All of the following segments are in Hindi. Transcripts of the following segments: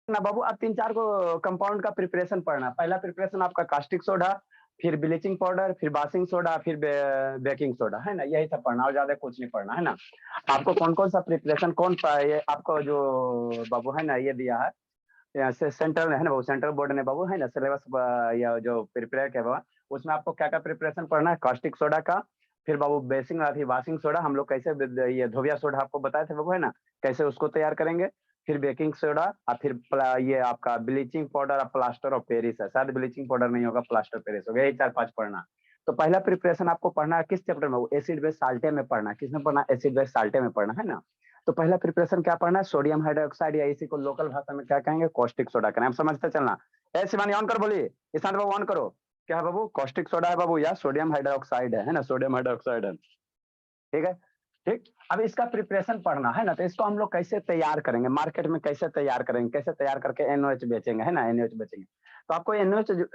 ना बाबू, अब 3-4 को कंपाउंड का प्रिपरेशन पढ़ना। पहला प्रिपरेशन आपका कास्टिक सोडा, फिर ब्लीचिंग पाउडर, फिर बासिंग सोडा, फिर बेकिंग सोडा, है ना? यही सब पढ़ना और ज़्यादा कुछ नहीं पढ़ना, है ना? आपको कौन-कौन सा प्रिपरेशन ये आपको जो बाबू है ना ये दिया है, से सेंट्रल है ना बाबू, सेंट्रल बोर्ड ने बाबू है ना सिलेबस या जो प्रिपेयर किया हुआ, उसमें आपको क्या-क्या प्रिपरेशन पढ़ना है? कास्टिक सोडा का, फिर बाबू बेसिंग अथी वाशिंग सोडा हम लोग कैसे ये धोबिया सोडा आपको बताए थे बाबू, है ना? कैसे उसको तैयार करेंगे? फिर बेकिंग सोडा और फिर ये आपका ब्लीचिंग पाउडर और प्लास्टर ऑफ पेरिस है। शायद ब्लीचिंग पाउडर नहीं होगा, प्लास्टर ऑफ पेरिस होगा। यही 4-5 पढ़ना। तो पहला प्रिपरेशन आपको पढ़ना है किस चैप्टर में? एसिड बेस साल्टे में पढ़ना है। किसमें पढ़ना है? एसिड बेस साल्टे में पढ़ना है ना? तो पहला प्रिपरेशन क्या पढ़ना है? सोडियम हाइड्रोक्साइड या इसी को लोकल भाषा में क्या कहेंगे? कॉस्टिक सोडा का नाम समझते चलना। ए शिवानी ऑन कर बोलिए, ईशांत बाबू ऑन करो। क्या है बाबू? कॉस्टिक सोडा है बाबू या सोडियम हाइड्रोक्साइड है ना? सोडियम हाइड्रोक्साइड है। ठीक है? ठीक? अब इसका प्रिपरेशन पढ़ना है ना, तो इसको हम लोग कैसे तैयार करेंगे? मार्केट में कैसे तैयार करेंगे? कैसे तैयार करके एनओएच बेचेंगे, है ना? एनओएच बेचेंगे। तो आपको एनओएच जो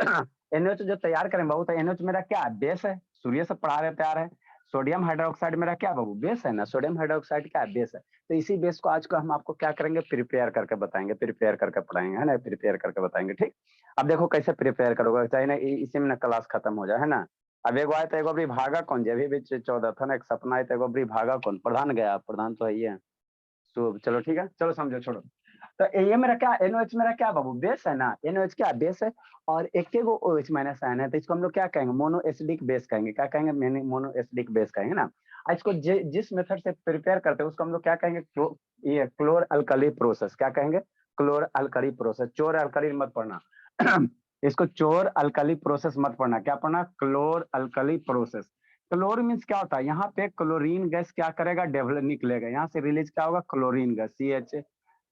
एनओएच जो तैयार करेंगे बाबू, तो एनओएच मेरा क्या है? बेस है। सूर्य से पढ़ा रहे तैयार है। सोडियम हाइड्रोक्साइड मेरा क्या बाबू? बेस है ना? सोडियम हाइड्रोक्साइड क्या है? बेस है। तो इसी बेस को आज को हम आपको क्या करेंगे? प्रिपेयर करके बताएंगे, प्रिपेयर करके पढ़ाएंगे, है ना? प्रिपेयर करके बताएंगे, ठीक? अब देखो कैसे प्रिपेयर करोगे, चाहे ना इसी में ना क्लास खत्म हो जाए, है ना? अब एगो आए तो एगो अभी भागा कौन जे अभी भी 14 था ना, एक सपना है तो एगो अभी भागा कौन? प्रधान गया, प्रधान तो है ही है। तो चलो ठीक है, चलो समझो छोड़ो। तो ये मेरा क्या एनओएच मेरा क्या बाबू? बेस है ना? एनओएच क्या बेस है और एक एगो ओएच माइनस आयन है, तो इसको हम लोग क्या कहेंगे? मोनो एसिडिक बेस कहेंगे। क्या कहेंगे? मोनो एसिडिक बेस कहेंगे ना। इसको जिस मेथड से प्रिपेयर करते हैं उसको हम लोग क्या कहेंगे? ये क्लोर अल्कली प्रोसेस। क्या कहेंगे? क्लोर अल्कली प्रोसेस। चोर अल्कली मत पढ़ना। इसको चोर अल्कली प्रोसेस मत पढ़ना। क्या पढ़ना? Chlor alkali process. Chlor means क्या होता है? यहाँ पे क्लोरीन गैस क्या करेगा? डेवलप निकलेगा, यहाँ से रिलीज क्या होगा? क्लोरीन गैस,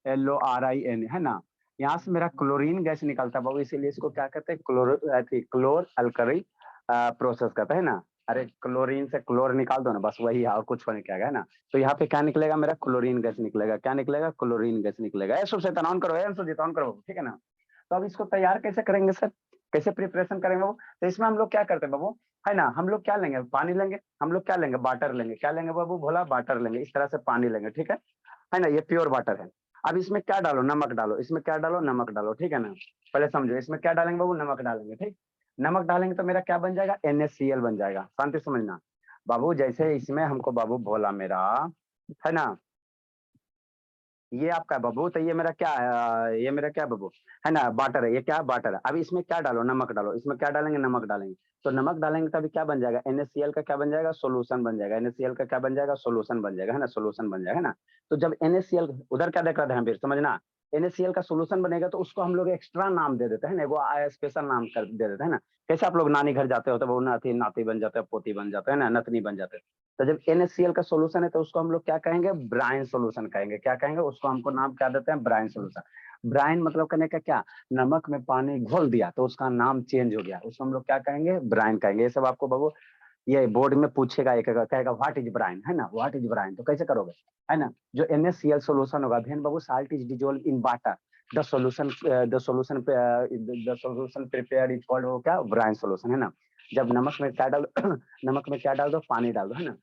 CHLORIN, है ना? यहाँ से मेरा क्लोरीन गैस निकलता है बाबू, इसीलिए इसको क्या कहते हैं? क्लोर अल्कली प्रोसेस कहते हैं ना। अरे क्लोरीन से क्लोर निकाल दो ना, बस वही है और कुछ होने क्या है ना। तो यहाँ पे क्या निकलेगा? मेरा क्लोरीन गैस निकलेगा। क्या निकलेगा? क्लोरीन गैस निकलेगा। ऐसा से ऑन करो, ऐसा ऑन करो, ठीक है ना? तो अब इसको तैयार कैसे करेंगे सर? कैसे प्रिपरेशन करेंगे बाबू? तो इसमें हम लोग क्या करते हैं बाबू, है ना? हम लोग क्या लेंगे? पानी लेंगे। हम लोग क्या लेंगे? वाटर लेंगे। क्या लेंगे बाबू? भोला वाटर लेंगे। इस तरह से पानी लेंगे, ठीक है ना? ये प्योर वाटर है। अब इसमें क्या डालो? नमक डालो। इसमें क्या डालो? नमक डालो, ठीक है ना? पहले समझो इसमें क्या डालेंगे बाबू? नमक डालेंगे, ठीक? नमक डालेंगे तो मेरा क्या बन जाएगा? NaCl बन जाएगा। शांति समझना बाबू, जैसे इसमें हमको बाबू बोला मेरा, है ना? ये आपका बाबू, तो ये मेरा क्या है? ये मेरा क्या बाबू, है ना? वाटर है। ये क्या? वाटर है। अब इसमें क्या डालो? नमक डालो। इसमें क्या डालेंगे? नमक डालेंगे। तो नमक डालेंगे तभी क्या बन जाएगा? NaCl का क्या बन जाएगा? सोल्यूशन बन जाएगा। NaCl का क्या बन जाएगा? सोल्यूशन बन जाएगा, है ना? सोल्यूशन बन जाएगा, है ना? तो जब NaCl उधर क्या देख रहा था फिर समझना, NaCl का सोल्यूशन बनेगा तो उसको हम लोग एक्स्ट्रा नाम दे देते हैं ना, वो स्पेशल नाम कर दे देते हैं ना। कैसे आप लोग नानी घर जाते हो तो वो नाती नाती बन जाते हैं, पोती बन जाते हैं ना, नतनी बन जाते हैं। तो जब NaCl का सोल्यूशन है तो उसको हम लोग क्या कहेंगे? ब्राइन सोल्यूशन कहेंगे। क्या कहेंगे? उसको हमको नाम क्या देते हैं? Brine solution. ब्राइन मतलब करने का क्या? नमक में पानी घोल दिया तो उसका नाम चेंज हो गया, उसको हम लोग क्या कहेंगे? ब्राइन कहेंगे। ये सब आपको बाबू ये बोर्ड में पूछेगा, एक कहेगा व्हाट इज ब्राइन, है ना? व्हाट इज ब्राइन, तो कैसे करोगे, है ना? जो NaCl सोल्यूशन होगा then Babu salt is dissolve in water, the solution the solution prepared is called, वो क्या? ब्राइन सोल्यूशन, है ना? जब नमक में क्या डाल नमक में क्या डाल दो? पानी डाल दो, है ना?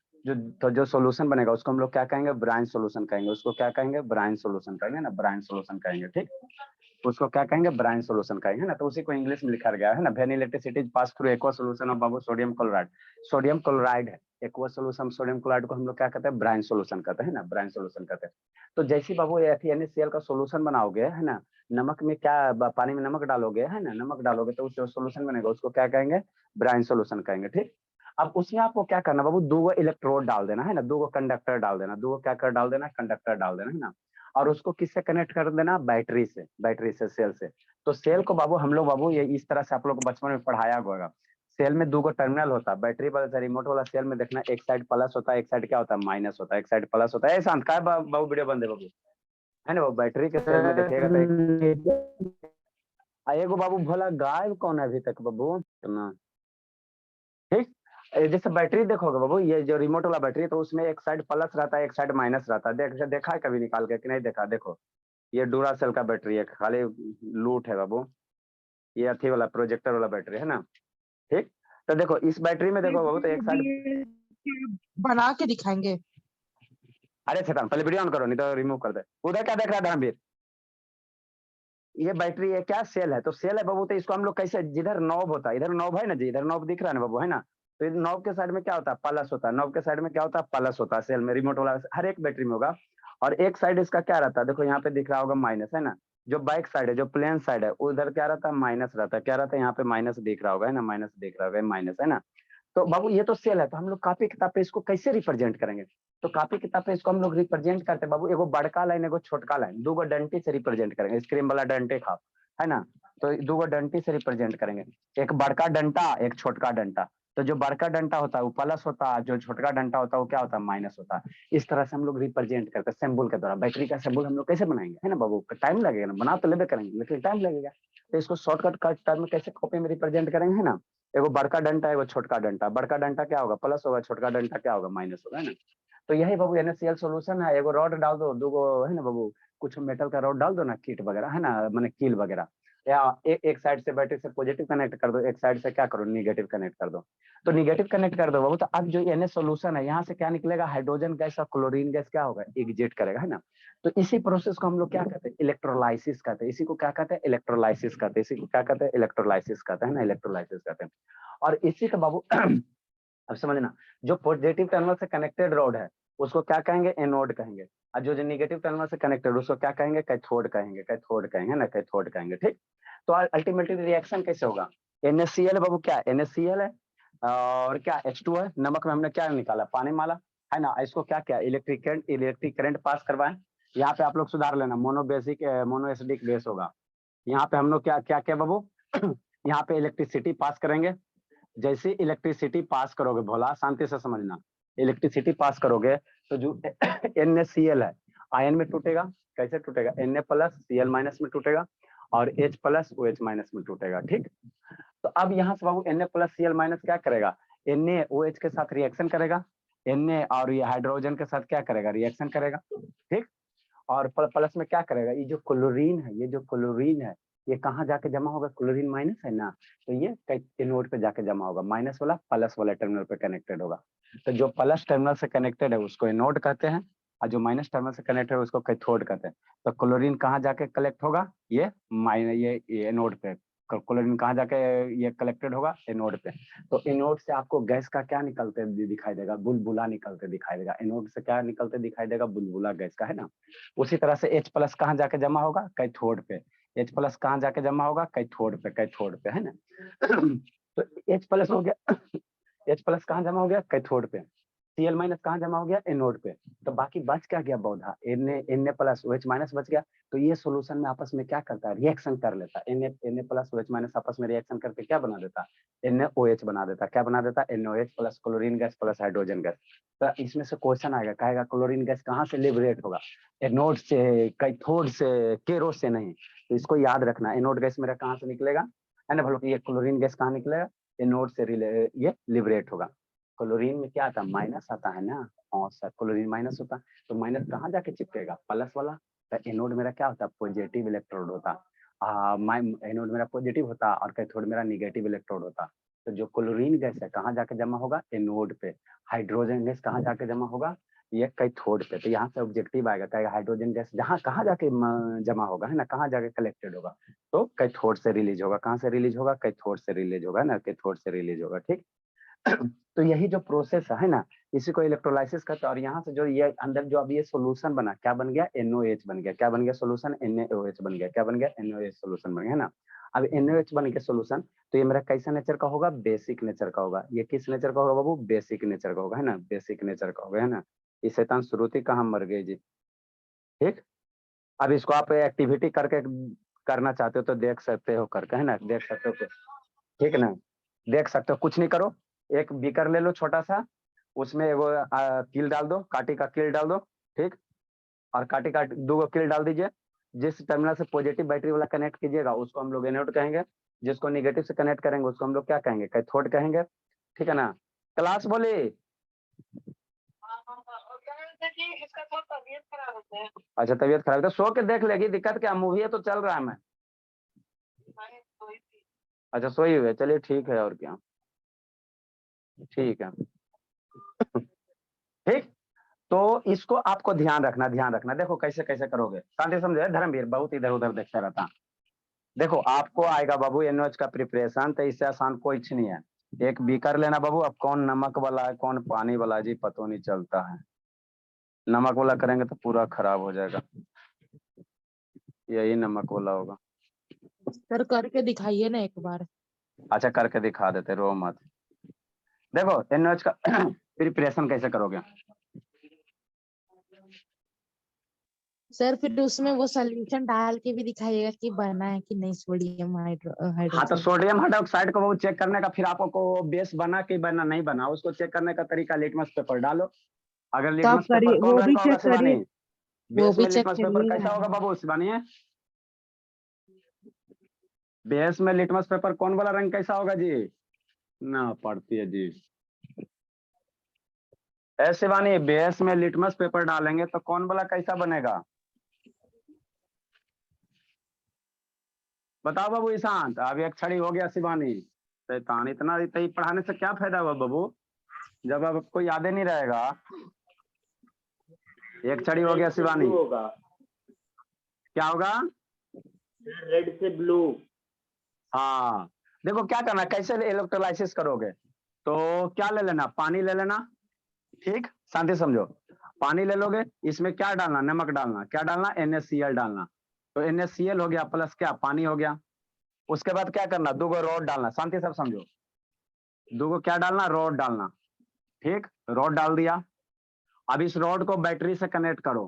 जो सॉल्यूशन बनेगा उसको हम लोग क्या कहेंगे? ब्राइन सॉल्यूशन कहेंगे। उसको क्या कहेंगे? ब्राइन सॉल्यूशन कहेंगे ना, ब्राइन सॉल्यूशन कहेंगे, ठीक? उसको क्या कहेंगे? ब्राइन सॉल्यूशन कहेंगे ना। तो उसी को इंग्लिश में लिखा गया है ना, when electricity pass through aqua solution of Babu sodium chloride. Sodium chloride है एक्वा सॉल्यूशन, सोडियम क्लोराइड को हम लोग क्या कहते हैं? ब्राइन सॉल्यूशन कहते हैं ना, ब्राइन सॉल्यूशन कहते हैं। तो जैसे बाबू NaCl का सॉल्यूशन बनाओगे, है ना? नमक में क्या पानी में नमक डालोगे, है ना? नमक डालोगे तो उससे सॉल्यूशन बनेगा, उसको क्या कहेंगे? ब्राइन सॉल्यूशन कहेंगे, ठीक? अब उसमें आपको क्या करना बाबू? 2 इलेक्ट्रोड डाल देना, है ना? 2 कंडक्टर डाल देना, 2 क्या कर डाल देना? कंडक्टर डाल देना, है ना? और उसको किससे कनेक्ट कर देना? बैटरी से, सेल से। तो सेल को बाबू हम लोग बाबू ये इस तरह से आप लोग को बचपन में पढ़ाया होगा। सेल में 2 टर्मिनल होता है, बैटरी वाला रिमोट वाला सेल में देखना, एक साइड प्लस होता है, एक साइड क्या होता है? माइनस होता है, एक साइड प्लस होता है। ऐसा का बाबू वीडियो बंद है बाबू, है ना? वो बैटरी के सेल में देखिएगा तो एगो बाबू भोला गायब कौन है अभी तक बाबू ना, ठीक? जैसे बैटरी देखोगे बाबू, ये जो रिमोट वाला बैटरी है तो उसमें एक साइड प्लस रहता है, एक साइड माइनस रहता है। देखा है कभी निकाल के कि नहीं देखा? देखो ये डूरा सेल का बैटरी है, खाली लूट है बाबू। ये अथी वाला प्रोजेक्टर वाला बैटरी है ना, ठीक? तो देखो इस बैटरी में देखो बाबू तो एक साइड, बना के दिखाएंगे। अरे छेतन पहले वीडियो ऑन करो नहीं तो रिमूव कर दे। उधर क्या देख रहा है धर्मवीर? ये बैटरी है क्या, सेल है, तो सेल है बाबू, तो इसको हम लोग कैसे, जिधर नॉब होता है, इधर नॉब है ना जी, इधर नॉब दिख रहा है ना बाबू, है ना, तो इधर नॉब के साइड में क्या होता है, प्लस होता है, नॉब के साइड में क्या होता है, प्लस होता है, सेल में, रिमोट वाला हर एक बैटरी में होगा। और एक साइड इसका क्या रहता है, देखो यहाँ पे दिख रहा होगा माइनस, है ना, जो बैक साइड है, जो प्लेन साइड है, उधर क्या रहता है, माइनस रहता है, क्या रहता है, यहाँ पे माइनस दिख रहा होगा, है ना, माइनस दिख रहा होगा, माइनस, है ना। तो बाबू ये तो सेल है, तो हम लोग कॉपी किताब पे इसको कैसे रिप्रेजेंट करेंगे, तो कॉपी किताब पे इसको हम लोग रिप्रेजेंट करते हैं बाबू, एगो बड़का लाइन एगो छोटका लाइन, दो गो डंटी से रिप्रेजेंट करेंगे, स्क्रीन वाला डंटे खाओ, है ना, तो दो गो डंटी से रिप्रेजेंट करेंगे, एक बड़का डंटा एक छोटका डंटा, तो जो बड़का डंटा होता है वो प्लस होता है, जो छोटका डंटा होता है वो क्या होता है, माइनस होता है। इस तरह से हम लोग रिप्रेजेंट करते हैं सिंबल के द्वारा। बैटरी का सिंबल हम लोग कैसे बनाएंगे, है ना बाबू, टाइम लगेगा ना, बना तो लेबे करेंगे लेकिन टाइम लगेगा, तो इसको शॉर्टकट कट टर्म में कैसे कॉपी में रिप्रेजेंट करेंगे, है ना, एगो बड़का डंटा एगो छोटका डंटा, बड़का डंटा क्या होगा, प्लस होगा, छोटका डंटा क्या होगा, माइनस होगा, है ना। तो यही बाबू NaCl सोल्यूशन है, एगो रॉड डाल दो, दो गो, है ना बाबू, कुछ मेटल का रॉड डाल दो ना, किट वगैरह, है ना, मैंने कील वगैरह, या एक साइड से बैटरी से पॉजिटिव कनेक्ट कर दो, एक साइड से क्या करो, निगेटिव कनेक्ट कर दो, तो निगेटिव कनेक्ट कर दो बाबू, तो अब जो Na सोल्यूशन है यहाँ से क्या निकलेगा, हाइड्रोजन गैस और क्लोरीन गैस क्या होगा, एग्जिट करेगा, है ना। तो इसी प्रोसेस को हम लोग क्या कहते हैं, इलेक्ट्रोलाइसिस कहते हैं, इसी को क्या कहते हैं, इलेक्ट्रोलाइसिस कहते हैं, इसी को क्या कहते हैं, इलेक्ट्रोलाइसिस कहते हैं ना, इलेक्ट्रोलाइसिस कहते हैं। और इसी का बाबू अब समझना, जो पॉजिटिव टर्मिनल से कनेक्टेड रोड है उसको क्या कहेंगे, एनोड कहेंगे, और जो नेगेटिव टर्मिनल से कनेक्टेड उसको क्या कहेंगे, कैथोड कहेंगे, कैथोड कहेंगे ना, कैथोड कहेंगे, ठीक। तो अल्टीमेटली रिएक्शन कैसे होगा, NaCl बाबू, क्या NaCl है और क्या H2 है, नमक में हमने क्या निकाला, पानी माला, है ना, इसको क्या क्या इलेक्ट्रिक करंट पास करवाएं। यहाँ पे आप लोग सुधार लेना, मोनो एसिडिक बेस होगा। यहाँ पे हम लोग क्या क्या क्या बाबू यहाँ पे इलेक्ट्रिसिटी पास करेंगे, जैसे इलेक्ट्रिसिटी पास करोगे, भोला शांति से समझना, इलेक्ट्रिसिटी पास करोगे तो जो NaCl है आयन में टूटेगा, कैसे टूटेगा, Na प्लस Cl माइनस में टूटेगा और H प्लस OH माइनस में टूटेगा, ठीक। तो अब यहाँ से बाबू Na प्लस Cl माइनस क्या करेगा, NaOH के साथ रिएक्शन करेगा, Na और ये हाइड्रोजन के साथ क्या करेगा, रिएक्शन करेगा, ठीक। और प्लस में क्या करेगा, ये जो क्लोरीन है, ये जो क्लोरीन है ये कहाँ जाके जमा होगा, क्लोरीन माइनस है ना, तो ये एनोड पे जाके जमा होगा, माइनस वाला प्लस वाला टर्मिनल पे कनेक्टेड होगा। तो जो प्लस टर्मिनल से कनेक्टेड है उसको एनोड कहते हैं, और जो माइनस टर्मिनल से कनेक्टेड है उसको कैथोड कहते हैं। तो क्लोरीन कहाँ जाके कलेक्ट होगा, ये एनोड पे, क्लोरीन कहाँ जाके ये कलेक्टेड होगा, एनोड पे। तो एनोड से आपको गैस का क्या निकलते दिखाई देगा, बुलबुला निकलते दिखाई देगा, एनोड से क्या निकलते दिखाई देगा, बुलबुला गैस का, है ना। उसी तरह से H प्लस कहाँ जाके जमा होगा, कैथोड पे, H प्लस कहाँ जाके जमा होगा, कैथोड पे, कैथोड पे, है ना। तो H प्लस हो गया H प्लस कहाँ जमा हो गया, कैथोड पे, Cl माइनस कहाँ जमा हो गया, एनोड पे। तो बाकी बच क्या गया पौधा, Na प्लस OH माइनस बच गया। तो ये सोल्यूशन में आपस में क्या करता है, रिएक्शन कर लेता है, Na प्लस OH माइनस आपस में रिएक्शन करके क्या बना देता है, NaOH बना देता, क्या बना देता, NaOH plus chlorine gas plus hydrogen gas. तो इसमें से क्वेश्चन आएगा, कहेगा क्लोरीन गैस कहाँ से लिबरेट होगा, एनोड से, कैथोड से, केरो से नहीं। तो इसको याद रखना, एनोड गैस मेरा कहाँ से निकलेगा, है ना भलो, ये क्लोरीन गैस कहाँ निकलेगा, एनोड से ये लिबरेट होगा। क्लोरीन में क्या आता है, माइनस आता है ना, और सर क्लोरीन माइनस होता है, तो माइनस कहाँ जाके चिपकेगा, प्लस वाला। तो एनोड मेरा क्या होता है, पॉजिटिव इलेक्ट्रोड होता, एनोड मेरा पॉजिटिव होता और कैथोड मेरा निगेटिव इलेक्ट्रोड होता। तो जो क्लोरीन गैस है कहाँ जाके जमा होगा, एनोड पे। हाइड्रोजन गैस कहाँ जाके जमा होगा, ये कैथोड पे। तो यहाँ से ऑब्जेक्टिव आएगा, कहेगा हाइड्रोजन गैस जहाँ कहाँ जाके जमा होगा, है ना, कहाँ जाके कलेक्टेड होगा, तो कैथोड से रिलीज होगा, कहाँ से रिलीज होगा, कैथोड से रिलीज होगा ना, कैथोड से रिलीज होगा, ठीक। तो यही जो प्रोसेस है ना, इसी को इलेक्ट्रोलाइसिस कहते हैं। और यहाँ से जो ये अंदर जो अब ये सोल्यूशन बना, क्या बन गया, NaOH बन गया, क्या बन गया सोल्यूशन, NaOH बन गया, क्या बन गया, NaOH सोल्यूशन बन गया, है ना। अब NaOH बन गया सोल्यूशन, तो ये मेरा कैसा नेचर का होगा, बेसिक नेचर का होगा। ये किस नेचर का होगा बाबू, बेसिक नेचर का होगा, है ना, बेसिक नेचर का होगा, है ना। ये शैतान श्रुति कहाँ मर गई जी, ठीक। अब इसको आप एक्टिविटी करके करना चाहते हो तो देख सकते हो करके, है ना, देख सकते हो, ठीक है ना, देख सकते हो, कुछ नहीं करो, एक बीकर ले लो छोटा सा, उसमें एगो कील डाल दो, काटी का कील डाल दो, ठीक। और काटी का दो कील डाल दीजिए। जिस टर्मिनल से पॉजिटिव बैटरी वाला कनेक्ट कीजिएगा उसको हम लोग एनोड कहेंगे, जिसको निगेटिव से कनेक्ट करेंगे उसको हम लोग क्या कहेंगे, कैथोड कहेंगे, ठीक है ना। क्लास बोली, अच्छा तबीयत खराब है तो सो के देख लेगी, दिक्कत क्या, मूवी है तो चल रहा है मैं, अच्छा सोई हुई है, चलिए ठीक है, और क्या, ठीक है, ठीक। तो इसको आपको ध्यान रखना, ध्यान रखना, देखो कैसे कैसे करोगे, शांति समझे, धर्मवीर बहुत इधर उधर देखता रहता। देखो आपको आएगा बाबू NaOH का प्रिपरेशन, तो इससे आसान कुछ नहीं है। एक बीकर लेना बाबू, अब कौन नमक वाला है कौन पानी वाला है जी पता नहीं चलता है। नमक वाला करेंगे तो पूरा खराब हो जाएगा, यही नमक वाला होगा। सर करके दिखाइए ना एक बार। अच्छा करके दिखा देते, रो मत। देखो NaOH का प्रिपरेशन कैसे करोगे। सर फिर उसमें वो सोल्यूशन डाल के भी दिखाइएगा कि बना है कि नहीं सोडियम हाँ तो हाइड्रोक्साइड। सोडियम हाइड्रोक्साइड को वो चेक करने का, फिर आपको बेस बना कि बना नहीं बना उसको चेक करने का तरीका लिटमस पेपर डालो। अगर तो आप लिटमस पेपर करिए, कौन वो रंग भी का होगा चेक शिवानी। करिए, वो बेस भी में चेक लिटमस पेपर करिए कैसा ना। होगा बाबू शिवानी। बेस में लिटमस पेपर कौन वाला रंग कैसा होगा जी, ना पड़ती है जी। ऐसे बानी बेस में लिटमस पेपर डालेंगे तो कौन वाला कैसा बनेगा, बताओ बाबू ईशांत। अब एक छड़ी हो गया शिवानी। शैतान इतना पढ़ाने से क्या फायदा हुआ बाबू, जब अब आपको याद ही नहीं रहेगा। एक छड़ी हो गया शिवानी, होगा क्या होगा, रेड से ब्लू। हाँ। देखो क्या करना, कैसे इलेक्ट्रोलाइसिस करोगे, तो क्या ले लेना, पानी ले लेना। ठीक शांति समझो, पानी ले लोगे, इसमें क्या डालना, नमक डालना, क्या डालना, NaCl डालना। तो NaCl हो गया प्लस क्या, पानी हो गया। उसके बाद क्या करना, 2 रॉड डालना, शांति सब समझो। 2 क्या डालना, रॉड डालना। ठीक रॉड डाल दिया। अब इस रॉड को बैटरी से कनेक्ट करो।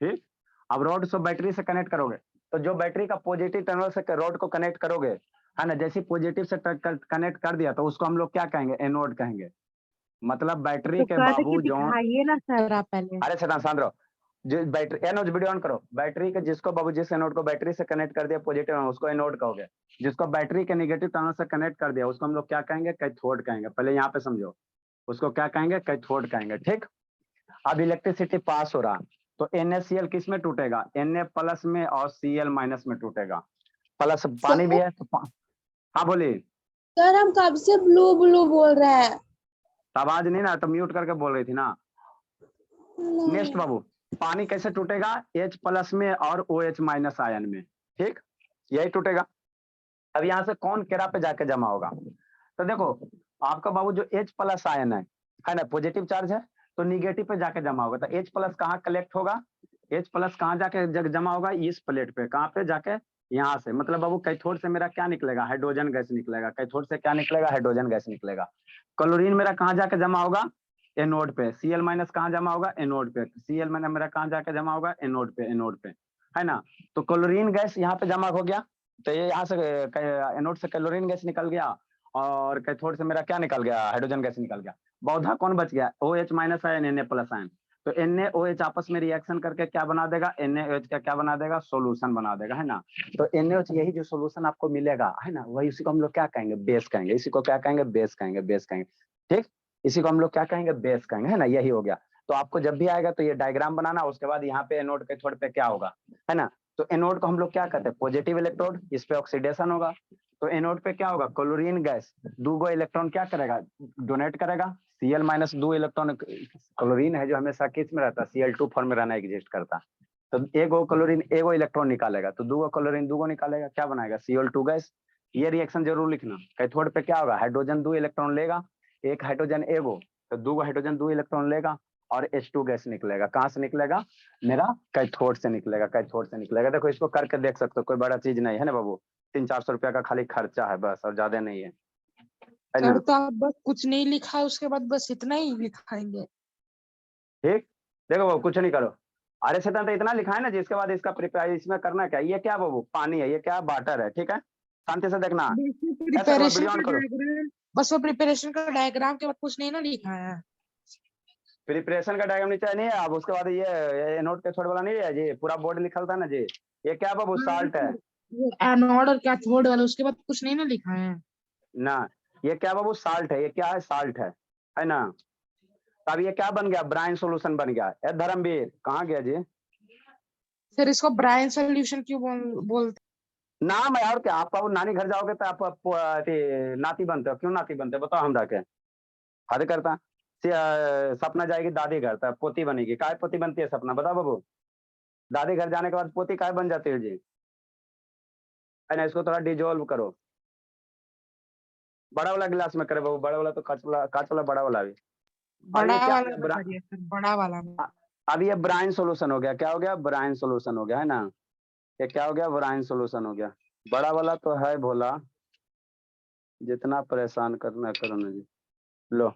ठीक अब रॉड से बैटरी से कनेक्ट करोगे, तो जो बैटरी का पॉजिटिव टर्मिनल से रॉड को कनेक्ट करोगे, है ना, जैसे पॉजिटिव से कनेक्ट कर दिया तो उसको हम लोग क्या कहेंगे, एनोड कहेंगे। मतलब बैटरी तो के करके बाबू जो, दिखाइए ना सर आप पहले। अरे सदा शांत रहो। जो बैटरी एनोड वीडियो ऑन करो, बैटरी के जिसको बाबू जिस एनोड को बैटरी से कनेक्ट कर दिया पॉजिटिव उसको एनोड कहोगे। जिसको बैटरी के नेगेटिव टर्मिनल से कनेक्ट कर दिया उसको हम लोग क्या कहेंगे, कैथोड कहेंगे। पहले यहाँ पे समझो, उसको क्या कहेंगे, कैथोड कहेंगे। ठीक अब इलेक्ट्रिसिटी पास हो रहा, तो NaCl किस में टूटेगा, Na प्लस में और Cl माइनस में टूटेगा। प्लस पानी भी है तो हाँ बोलिए। सर हम कब से ब्लू ब्लू बोल रहे हैं। आवाज नहीं ना तो म्यूट करके बोल रही थी ना। नेक्स्ट बाबू, पानी कैसे टूटेगा, H प्लस में और OH माइनस आयन में। ठीक यही टूटेगा। अब यहाँ से कौन केरा पे जाके जमा होगा, तो देखो आपका बाबू जो H प्लस आयन है ना, पॉजिटिव चार्ज है, तो निगेटिव पे जाके जमा होगा। तो H प्लस कहाँ कलेक्ट होगा, H प्लस कहाँ जाके जमा होगा, इस प्लेट पे, कहाँ पे जाके, यहाँ से। मतलब बाबू कैथोड से मेरा क्या निकलेगा, हाइड्रोजन गैस निकलेगा। कैथोड से क्या निकलेगा, हाइड्रोजन गैस निकलेगा। क्लोरीन मेरा कहाँ जाके जमा होगा, एनोड पे। Cl माइनस कहाँ जमा होगा, एनोड पे। Cl माइनस मेरा कहाँ जाके जमा होगा, एनोड पे, एनोड पे, है ना। तो क्लोरीन गैस यहाँ पे जमा हो गया, तो ये यहाँ से एनोड से क्लोरीन गैस निकल गया, और कैथोड से मेरा क्या निकल गया, हाइड्रोजन गैस निकल गया। पौधा कौन बच गया, OH minus ion, Na plus ion. तो NaOH आपस में रिएक्शन करके क्या बना देगा, NaOH का क्या बना देगा, सोल्यूशन बना देगा, है ना। तो NaOH यही जो सोल्यूशन आपको मिलेगा, है ना, वही इसी को हम लोग क्या कहेंगे, बेस कहेंगे। इसी को क्या कहेंगे, बेस कहेंगे, बेस कहेंगे। ठीक इसी को हम लोग क्या कहेंगे, बेस कहेंगे, है ना, यही हो गया। तो आपको जब भी आएगा तो ये डायग्राम बनाना, उसके बाद यहाँ पे एनोड कैथोड पे क्या होगा, है ना। तो एनोड को हम लोग क्या कहते हैं, पॉजिटिव इलेक्ट्रोड, इस पे ऑक्सीडेशन होगा। तो एनोड पे क्या होगा, क्लोरीन गैस 2 इलेक्ट्रॉन क्या करेगा, डोनेट करेगा। Cl माइनस 2 इलेक्ट्रॉन, क्लोरीन है जो हमेशा किस में रहता है, Cl2 फॉर्म में रहना एग्जिस्ट करता। तो एगो क्लोरीन एगो इलेक्ट्रॉन निकालेगा, तो 2 क्लोरीन 2 निकालेगा, क्या बनाएगा, Cl2 गैस। ये रिएक्शन जरूर लिखना। कैथोड पे क्या होगा, हाइड्रोजन 2 इलेक्ट्रॉन लेगा, एक हाइड्रोजन एगो, तो 2 हाइड्रोजन 2 इलेक्ट्रॉन लेगा, और H2 गैस निकलेगा। कहाँ से निकलेगा, मेरा कैथोड से निकलेगा, कैथोड से निकलेगा। देखो इसको करके देख सकते हो, कोई बड़ा चीज नहीं है ना बाबू। 300-400 रुपया का खाली खर्चा है बस, और ज्यादा नहीं है ना। सर तो आप बस कुछ नहीं लिखा है उसके बाद बस इतना ही लिखाएंगे। ठीक देखो बाबू कुछ नहीं करो। अरे से तो इतना लिखा है ना, जिसके बाद इसका प्रिपेयर, इसमें करना क्या, ये क्या बाबू, पानी है, ये क्या, वाटर है। ठीक है शांति से देखना। ऐसा करो, प्रिपरेशन वीडियो ऑन का करो। डायग्राम, बस वो प्रिपरेशन का डायग्राम के बाद कुछ नहीं ना लिखा है। प्रिपरेशन का डायग्राम नीचे नहीं है, अब उसके बाद ये नोट के छोड़ वाला नहीं है जी, पूरा बोर्ड लिखल था ना जी। ये क्या बाबू, साल्ट है वो एनोड और कैथोड वाला, उसके बाद कुछ नहीं ना लिखा है। ना। ये क्या बाबू, साल्ट है, ये क्या है, साल्ट है ना। तो अब ये क्या बन गया, ब्राइन सोल्यूशन बन गया। ए धर्मवीर कहाँ गया जी, सर इसको ब्राइन सोल्यूशन क्यों बोलते। नाम है और क्या। आप बाबू नानी घर जाओगे तो आप नाती बनते हो, क्यों नाती बनते हो बताओ हम जाके, हद करता। सपना जाएगी दादी घर, तब पोती बनेगी। काय पोती बनती है सपना, बताओ बाबू। दादी घर जाने के बाद पोती काय बन जाती है जी। है ना, इसको थोड़ा डिजोल्व करो। बड़ा वाला गिलास में करे बाबू, बड़ा वाला तो कांच वाला बड़ा वाला भी। अब ये बड़ा क्या हो वाला गया, में करिए सर, बड़ा वाला में। अब ये ब्राइन सोल्यूशन हो गया। क्या हो गया? ब्राइन सोल्यूशन हो गया, है ना। ये क्या हो गया? ब्राइन सोल्यूशन हो गया। बड़ा वाला तो है भोला, जितना परेशान करना करो ना जी। लो,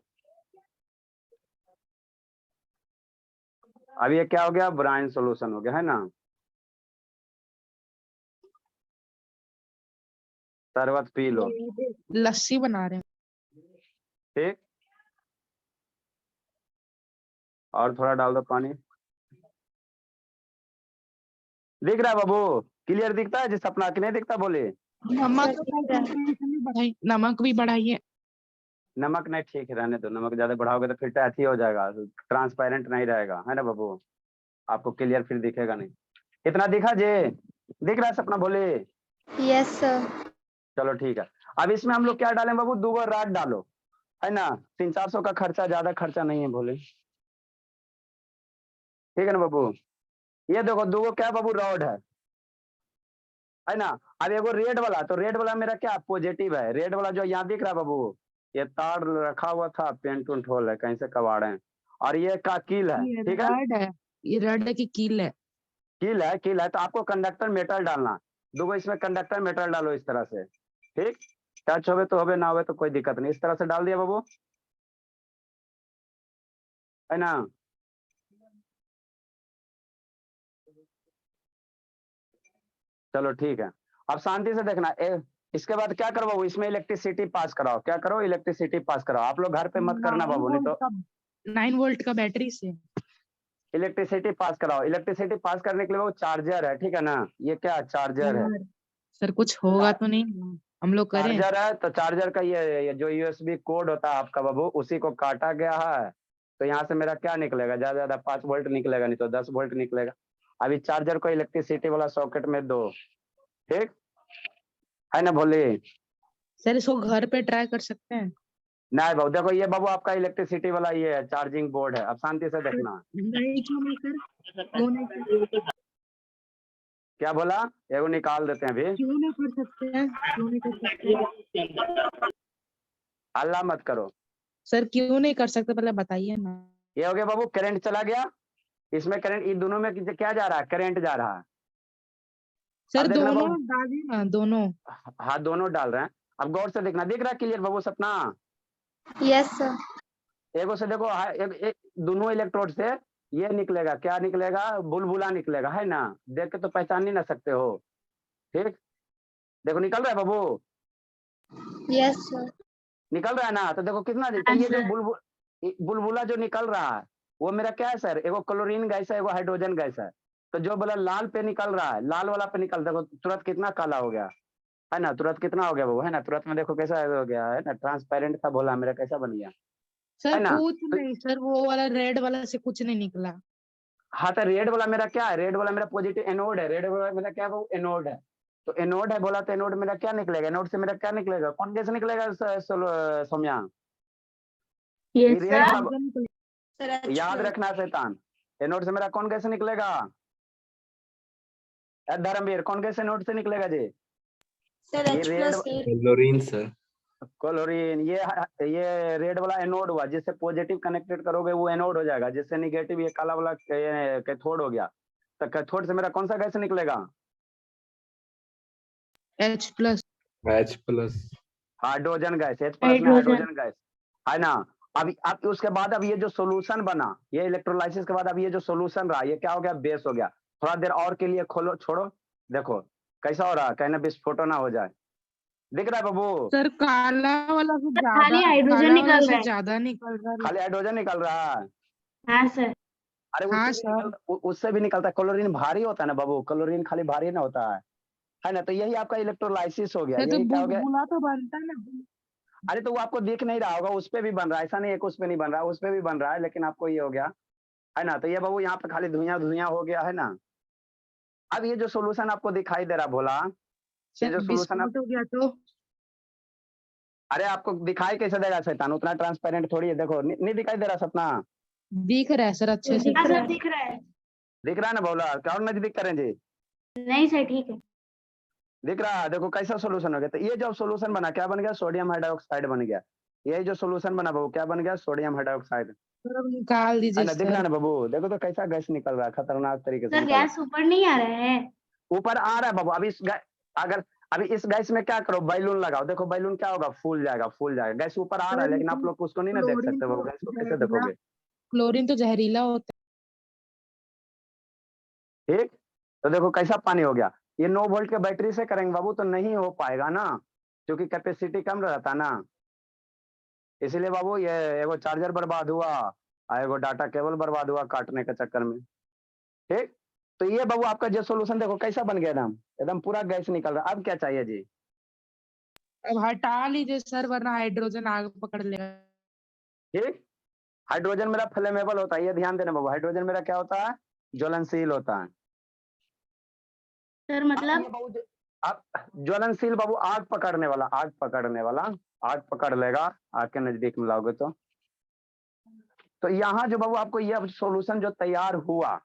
अब ये क्या हो गया? ब्राइन सोल्यूशन हो गया, है ना। शरबत पी लो, लस्सी बना रहे हैं। ठीक। और थोड़ा डाल दो पानी। दिख रहा है बाबू? क्लियर दिखता है जिस अपना कि नहीं दिखता? बोले नमक भी बढ़ाइए। नमक नहीं, ठीक है, रहने दो। नमक ज्यादा बढ़ाओगे तो फिर अथी हो जाएगा, ट्रांसपेरेंट नहीं रहेगा, है ना बाबू। आपको क्लियर फिर दिखेगा नहीं। इतना दिखा जे? दिख रहा है सपना? बोले यस सर। चलो ठीक है। अब इसमें हम लोग क्या डालें बाबू? 2 राड डालो, है ना। 300-400 का खर्चा, ज्यादा खर्चा नहीं है बोले, ठीक है ना बाबू। ये देखो 2 क्या बाबू? रॉड है ना। अब एगो रेड वाला, तो रेड वाला मेरा क्या पॉजिटिव है। रेड वाला जो यहाँ दिख रहा है बाबू, ये तार रखा हुआ था, पेंट उंट होल है, कहीं से कबाड़ है। और ये का कील है, ये ठीक है। रड है, ये रड की कील है। कील है तो आपको कंडक्टर मेटल डालना। 2 इसमें कंडक्टर मेटल डालो इस तरह से, ठीक। टच होवे तो होवे, ना होवे तो कोई दिक्कत नहीं। इस तरह से डाल दिया बाबू, है ना। चलो ठीक है। अब शांति से देखना। इसके बाद क्या करो बाबू? इसमें इलेक्ट्रिसिटी पास कराओ। क्या करो? इलेक्ट्रिसिटी पास कराओ। आप लोग घर पे मत करना बाबू, नहीं तो 9 वोल्ट का बैटरी से। इलेक्ट्रिसिटी पास कराओ। इलेक्ट्रिसिटी पास करने के लिए वो चार्जर है, ठीक है ना। ये क्या चार्जर है? सर कुछ होगा तो नहीं, हम लोग करें। चार्जर है तो चार्जर का ये जो यूएसबी कोड होता है आपका बाबू, उसी को काटा गया है। तो यहाँ से मेरा क्या निकलेगा? ज्यादा ज्यादा 5 वोल्ट निकलेगा, नहीं तो 10 वोल्ट निकलेगा। अभी चार्जर को इलेक्ट्रिसिटी वाला सॉकेट में दो, ठीक है ना। भोले सर इसको घर पे ट्राई कर सकते हैं। नहीं बाबू, देखो ये बाबू आपका इलेक्ट्रिसिटी वाला ये है, चार्जिंग बोर्ड है। अब शांति से देखना। नहीं क्यों नहीं सर, क्यों नहीं सर? क्या बोला? एगो निकाल देते हैं अभी। क्यों नहीं कर सकते हैं, क्यों नहीं कर सकते? हल्ला मत करो। सर क्यों नहीं कर सकते पहले बताइए ना। ये हो गया बाबू, करंट चला गया। इसमें करंट, इन दोनों में क्या जा रहा है? करंट जा रहा है। सर अब देखना दोनों बाबू, डालिए ना, दोनों। हाँ दोनों डाल रहे हैं। अब गौर से देखना, दिख रहा है क्लियर बाबू सपना? Yes sir. एगो से देखो, दोनों इलेक्ट्रोड से ये निकलेगा, क्या निकलेगा? बुलबुला निकलेगा, है ना। देख के तो पहचान नहीं ना सकते हो, ठीक। देखो निकल रहा है बाबू, यस सर। निकल रहा है ना। तो देखो कितना तो ये जो बुलबुला जो निकल रहा है, वो मेरा क्या है सर? एगो क्लोरीन गैस है, एगो हाइड्रोजन गैस है। तो जो बोला लाल पे निकल रहा है, लाल वाला पे निकल, देखो तुरंत कितना काला हो गया, है ना। तुरंत कितना हो गया वो, है ना। तुरंत में देखो कैसा हो गया, है ना। ट्रांसपेरेंट था भोला मेरा, कैसा बन गया, सर है ना। कुछ तो नहीं सर, वो वाला रेड वाला से कुछ नहीं निकला। हाँ तो रेड वाला मेरा क्या है? रेड वाला मेरा पॉजिटिव एनोड है। रेड वाला मेरा क्या है वो? एनोड है। तो एनोड है बोला, तो एनोड मेरा क्या निकलेगा? एनोड से मेरा क्या निकलेगा? कौन गैस निकलेगा सौम्या? ये रेड वाला सर याद रखना शैतान। एनोड से मेरा कौन गैस निकलेगा? धर्मवीर, कौन गैस एनोड से निकलेगा जी? सर ये रेड क्लोरीन सर। क्लोरीन। ये रेड वाला एनोड हुआ, जिससे पॉजिटिव कनेक्टेड करोगे वो एनोड हो जाएगा, जिससे निगेटिव ये काला वाला कैथोड हो गया। तो कैथोड से मेरा कौन सा गैस निकलेगा? H+। Hydrogen gas. H+ में हाइड्रोजन गैस, है ना। अब उसके बाद अब ये जो सोल्यूशन बना, ये इलेक्ट्रोलाइसिस के बाद अब ये जो सोल्यूशन रहा, ये क्या हो गया? बेस हो गया। थोड़ा देर और के लिए खोलो, छोड़ो, देखो कैसा हो रहा है, कहना विस्फोट ना हो जाए। दिख रहा है बाबू? सर काला वाला से ज्यादा, खाली हाइड्रोजन काला वाला निकल से रहा है। ज्यादा निकल रहा है। खाली हाइड्रोजन निकल रहा है? हाँ सर। अरे हाँ उससे भी निकलता है। क्लोरीन भारी होता है ना बाबू, क्लोरीन खाली भारी ना होता है ना। तो यही आपका इलेक्ट्रोलाइसिस हो गया। सर तो यही क्या हो गया? बुलबुला तो बनता है ना। अरे तो वो आपको दिख नहीं रहा होगा, उस पे भी बन रहा है। ऐसा नहीं है कि उस पे नहीं बन रहा है, उस पे भी बन रहा है, लेकिन आपको ये हो गया, है ना। तो ये बाबू यहाँ पे खाली धुइयां धुइयां हो गया, है ना। अब ये जो सोल्यूशन आपको दिखाई दे रहा भोला, ये सर जो सोल्यूशन विस्फोट हो गया तो? अरे आपको दिखाई कैसे देगा शैतान? उतना ट्रांसपेरेंट थोड़ी है। देखो नहीं दिखाई दे रहा सपना? दिख रहा है सर अच्छे से। हाँ सर दिख रहा है। दिख रहा है ना भोला? क्या और नजदीक करें जी? नहीं सर ठीक है। दिख रहा है, देखो कैसा सोल्यूशन हो गया। तो ये जो सोल्यूशन बना क्या बन गया, सोडियम हाइड्रोक्साइड बन गया। ये जो सोल्यूशन बना बाबू क्या बन गया, सोडियम हाइड्रोक्साइड, सर अब निकाल है दीजिए ना। दिख रहा है सर। ना बाबू, देखो तो कैसा गैस निकल रहा है, खतरनाक तरीके से सर निकल रहा गैस ऊपर नहीं आ रहा है। है। ऊपर आ रहा है बाबू। अगर अभी इस गैस में क्या करो, बैलून लगाओ, देखो बैलून क्या होगा, फूल जाएगा, फूल जाएगा। गैस ऊपर आ रहा है, सर लेकिन आप लेकिन लोग उसको नहीं ना देख क्लोरीन सकते, तो बाबू गैस को कैसे जहरीला, देखोगे। क्लोरीन तो जहरीला होता ठीक, तो देखो कैसा पानी हो गया। ये 9 वोल्ट के बैटरी से करेंगे बाबू तो नहीं हो पाएगा ना, क्योंकि कैपेसिटी कम रहता ना। इसीलिए बाबू ये एगो चार्जर बर्बाद हुआ और एगो डाटा केबल बर्बाद हुआ काटने के चक्कर में। ठीक, तो ये बाबू आपका जो सोल्यूशन देखो कैसा बन गया, एकदम एकदम पूरा गैस निकल रहा। अब क्या चाहिए जी। है। अब हटा लीजिए सर वरना हाइड्रोजन आग पकड़ लेगा। ठीक, हाइड्रोजन मेरा फ्लेमेबल होता है, ये ध्यान देना बाबू। हाइड्रोजन मेरा क्या होता है, ज्वलनशील होता है। सर अब मतलब ये बाबू अब ज्वलनशील बाबू, आग पकड़ने वाला, आग पकड़ने वाला, आग पकड़ लेगा। आग के नजदीक में लाओगे तो यहाँ जो बाबू आपको ये सॉल्यूशन जो तैयार हुआ,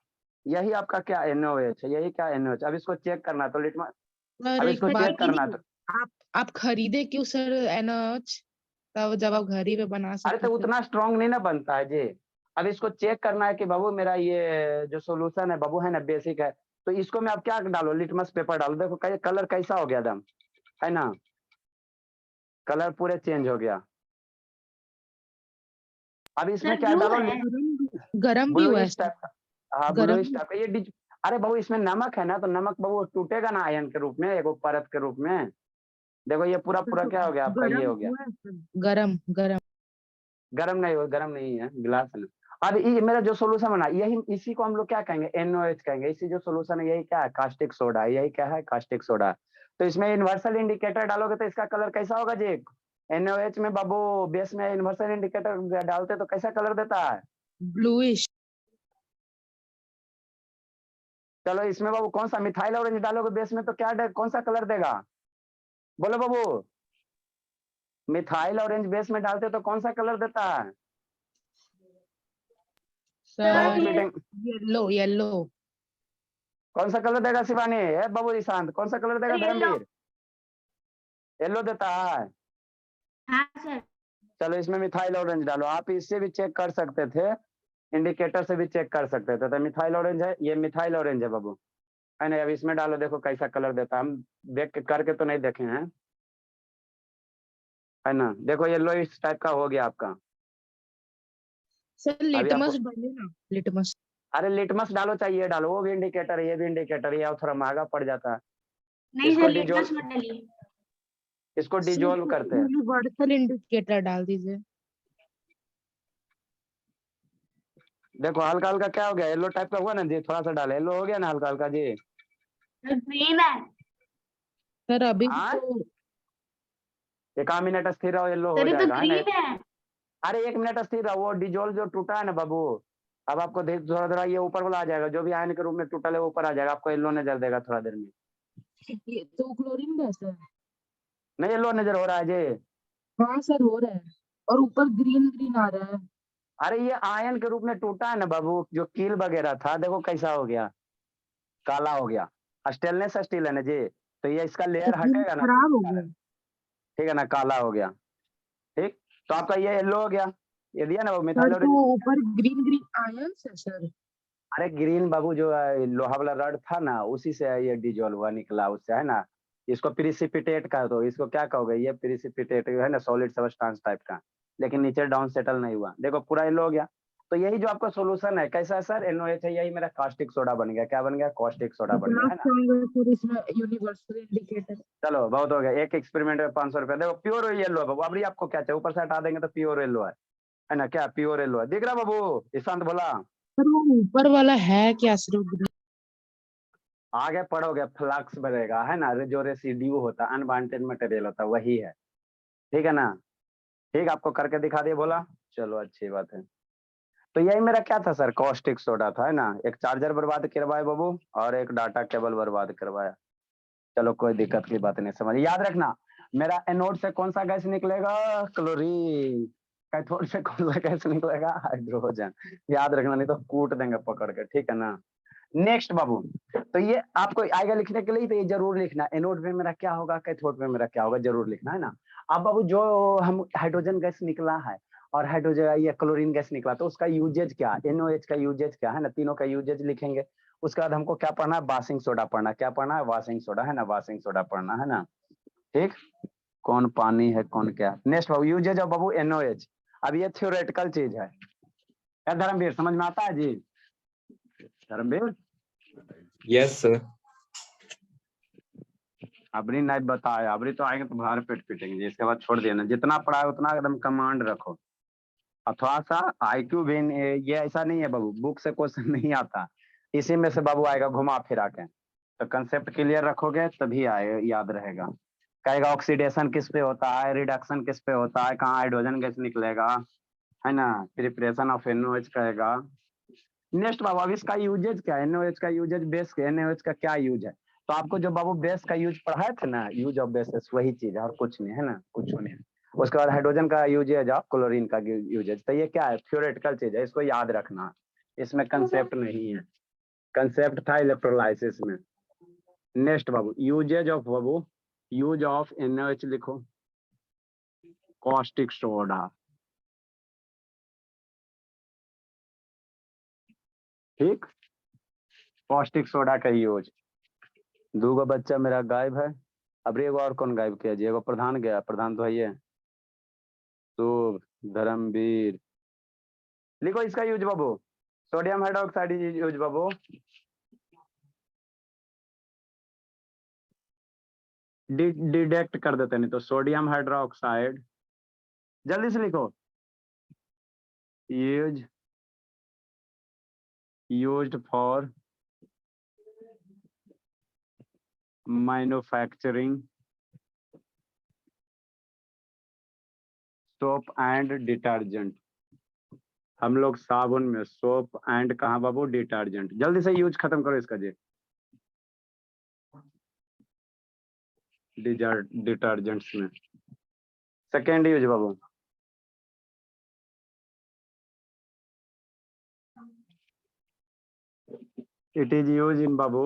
यही आपका क्या NaOH है, यही क्या NaOH। अब इसको चेक करना है तो लिटमस, सर अब एक इसको बात चेक करना है तो, आप खरीदे क्यों सर NaOH, तब जब आप घर ही पे बना अरे सकते तो थे। उतना स्ट्रांग नहीं ना बनता है जी। अब इसको चेक करना है कि बाबू मेरा ये जो सॉल्यूशन है बाबू, है ना, बेसिक है। तो इसको में आप क्या डालो, लिटमस पेपर डालो, देखो कलर कैसा हो गया एकदम, है ना, कलर पूरे चेंज हो गया। अब इसमें सर क्या ब्लू डालो, है। गरम भी हुआ है ब्लूइश सर। टाइप का। हाँ गरम ब्लूइश टाइप का ये अरे बाबू इसमें नमक है ना, तो नमक बाबू टूटेगा ना आयन के रूप में, एगो परत के रूप में। देखो ये पूरा पूरा तो क्या हो गया आपका, ये गरम हो गया। हुआ है सर। गरम गरम। गर्म नहीं हो, गर्म नहीं है, गिलास है ना। अब ये मेरा जो सोल्यूशन बना, यही इसी को हम लोग क्या कहेंगे, NaOH कहेंगे। इसी जो सोल्यूशन है यही क्या है, कास्टिक सोडा। यही क्या है, कास्टिक सोडा। तो इसमें यूनिवर्सल इंडिकेटर डालोगे तो इसका कलर कैसा होगा जी। NaOH में बाबू बेस में यूनिवर्सल इंडिकेटर डालते तो कैसा कलर देता है। ब्लूइश। चलो इसमें बाबू कौन सा, मिथाइल ऑरेंज डालोगे बेस में तो क्या कौन सा कलर देगा, बोलो बाबू। मिथाइल ऑरेंज बेस में डालते तो कौन सा कलर देता है, बहुत सर स्पीडिंग। Yellow yellow. कौन सा कलर देगा शिवानी, है बाबू ईशांत, कौन सा कलर देगा सर येलो। धर्मवीर। येलो देता है। हाँ सर। चलो इसमें मिथाइल ऑरेंज डालो। आप इससे भी चेक कर सकते थे, इंडिकेटर से भी चेक कर सकते थे। तो मिथाइल ऑरेंज है, ये मिथाइल ऑरेंज है बाबू, है ना। अब इसमें डालो, देखो कैसा कलर देता है। हम देख के करके तो नहीं देखे हैं, है ना। देखो येलो इस टाइप का हो गया आपका। सर अभी लिटमस आपको, डालिए ना, लिटमस। अरे लिटमस डालो, चाहिए डालो, वो भी इंडिकेटर है, ये भी इंडिकेटर है, और थोड़ा महंगा पड़ जाता है। नहीं इसको सर लिटमस डिजोल्व, मत डालिए। इसको डिजोल्व सिर्फ करते हैं। यूनिवर्सल इंडिकेटर डाल दीजिए। देखो हल्का हल्का क्या हो गया, येलो टाइप का हुआ ना जी, थोड़ा सा डाले, येलो हो गया ना हल्का हल्का जी। सर ग्रीन है। सर अभी भी हाँ, तो। एक आध मिनट स्थिर रहो, येलो हो सर ये तो जाएगा, है ना। ग्रीन है। अरे 1 मिनट स्थिर रहो, वो डिजोल्व जो टूटा है ना बाबू, अब आपको देख थोड़ा थोड़ा ये ऊपर वाला आ जाएगा, जो भी आयन के रूप में टूटल है वो ऊपर आ जाएगा, आपको येलो नजर देगा थोड़ा देर में। ये तो क्लोरीन गैस है। नहीं येलो नजर हो रहा है जी। हाँ सर हो रहा है, और ऊपर ग्रीन ग्रीन आ रहा है। अरे ये आयन के रूप में टूटा है ना बाबू, जो कील वगैरह था, देखो कैसा हो गया, काला हो गया। स्टेनलेस स्टील है ना जी, तो ये इसका तो लेयर ग्रीन हटेगा ना तो खराब हो ठीक गया। है ना, काला हो गया। ठीक, तो आपका ये येलो हो गया, ये दिया ना वो मिथाइल सर तो ऑरेंज। ऊपर ग्रीन ग्रीन आयंस है सर। अरे ग्रीन बाबू जो लोहा वाला रड था ना, उसी से ये डिजोल्व हुआ निकला उससे, है ना। इसको प्रिसिपिटेट का, तो इसको क्या कहोगे, ये प्रिसिपिटेट है ना, सॉलिड सब्सटेंस टाइप का, लेकिन नीचे डाउन सेटल नहीं हुआ, देखो पूरा येलो हो गया। तो यही जो आपका सोल्यूशन है, कैसा है सर, NaOH है, यही मेरा कास्टिक सोडा बन गया। क्या बन गया, कास्टिक सोडा बन कितना गया, है ना। अच्छा होगा सर इसमें यूनिवर्सल इंडिकेटर। चलो बहुत हो गया, एक एक्सपेरिमेंट में 500 रुपया। देखो प्योर येलो है बाबू, अभी आपको क्या चाहिए, ऊपर से हटा देंगे तो प्योर येलो है ना, क्या प्योर येलो है, दिख रहा बाबू, ईशांत बोला। सर वो ऊपर वाला है क्या सर ग्रीन। आगे पढ़ोगे फ्लक्स बढ़ेगा, है ना, जो रेसिड्यू होता है, अनवांटेड मटेरियल होता है, वही है। ठीक है ना, ठीक, आपको करके दिखा दिए, बोला। चलो अच्छी बात है। तो यही मेरा क्या था सर, कॉस्टिक सोडा था, है ना। एक चार्जर बर्बाद करवाए बाबू, और एक डाटा केबल बर्बाद करवाया। चलो कोई दिक्कत की बात नहीं, समझ, याद रखना मेरा एनोड से कौन सा गैस निकलेगा, क्लोरीन। कैथोड से कौन सा गैस निकलेगा, हाइड्रोजन। याद रखना, नहीं तो कूट देंगे पकड़ के, ठीक है ना। नेक्स्ट बाबू, तो ये आपको आएगा लिखने के लिए, तो ये जरूर लिखना, एनोड में मेरा क्या होगा, कैथोड में मेरा क्या होगा, जरूर लिखना है ना। अब बाबू जो हम हाइड्रोजन गैस निकला है और हाइड्रोजन ये क्लोरीन गैस निकला, तो उसका यूजेज क्या, NOH का यूजेज क्या है ना, तीनों का यूजेज लिखेंगे। उसके बाद हमको क्या पढ़ना है, वाशिंग सोडा पढ़ना, क्या पढ़ना है, वाशिंग सोडा है ना, वाशिंग सोडा पढ़ना है ना। ठीक, कौन पानी है कौन क्या। नेक्स्ट बाबू, यूजेज ऑफ बाबू NOH। अब ये थ्योरेटिकल चीज है। क्या धर्मवीर समझ में आता है जी? Dharmveer yes sir. अबरी नहीं बताया, अबरी तो आएंगे तो बाहर पेट पीटेंगे जी। इसके बाद छोड़ देना, जितना पढ़ा है उतना एकदम कमांड रखो। और थोड़ा सा IQ भी ये ऐसा नहीं है बाबू, बुक से क्वेश्चन नहीं आता, इसी में से बाबू आएगा घुमा फिरा के। तो कंसेप्ट क्लियर रखोगे तभी आए, याद रहेगा। कहेगा ऑक्सीडेशन किस पे होता है, रिडक्शन किस पे होता है, कहाँ हाइड्रोजन गैस निकलेगा, है ना, प्रिपरेशन ऑफ NOH कहेगा। नेक्स्ट बाबू, अब इसका यूजेज क्या है, NOH का यूजेज, बेस के NOH का क्या यूज है। तो आपको जो बाबू बेस का यूज पढ़ाए थे ना, यूज ऑफ बेसिस, वही चीज है और कुछ नहीं है ना, कुछ नहीं। उसके बाद हाइड्रोजन का यूजेज ऑफ क्लोरीन का यूजेज, तो ये क्या है, थ्योरेटिकल चीज है, इसको याद रखना, इसमें कंसेप्ट नहीं है। कंसेप्ट था इलेक्ट्रोलाइसिस में। नेक्स्ट बाबू, यूजेज ऑफ बाबू, यूज ऑफ NOH लिखो, कॉस्टिक सोडा। ठीक, कॉस्टिक सोडा का यूज। दूगो बच्चा मेरा गायब है, अब एगो और कौन गायब किया जी, एगो प्रधान गया, प्रधान तो है ये तो धर्मवीर। लिखो इसका यूज बाबू, सोडियम हाइड्रोक्साइड यूज बाबू, डिडेक्ट कर देते नहीं तो सोडियम हाइड्रोक्साइड, जल्दी से लिखो। Use, used for manufacturing soap and detergent. हम लोग साबुन में, सोप एंड कहाँ बाबू, डिटर्जेंट। जल्दी से यूज खत्म करो इसका जी, डिटर्जेंट्स में। Second use Babu, it is used in babu,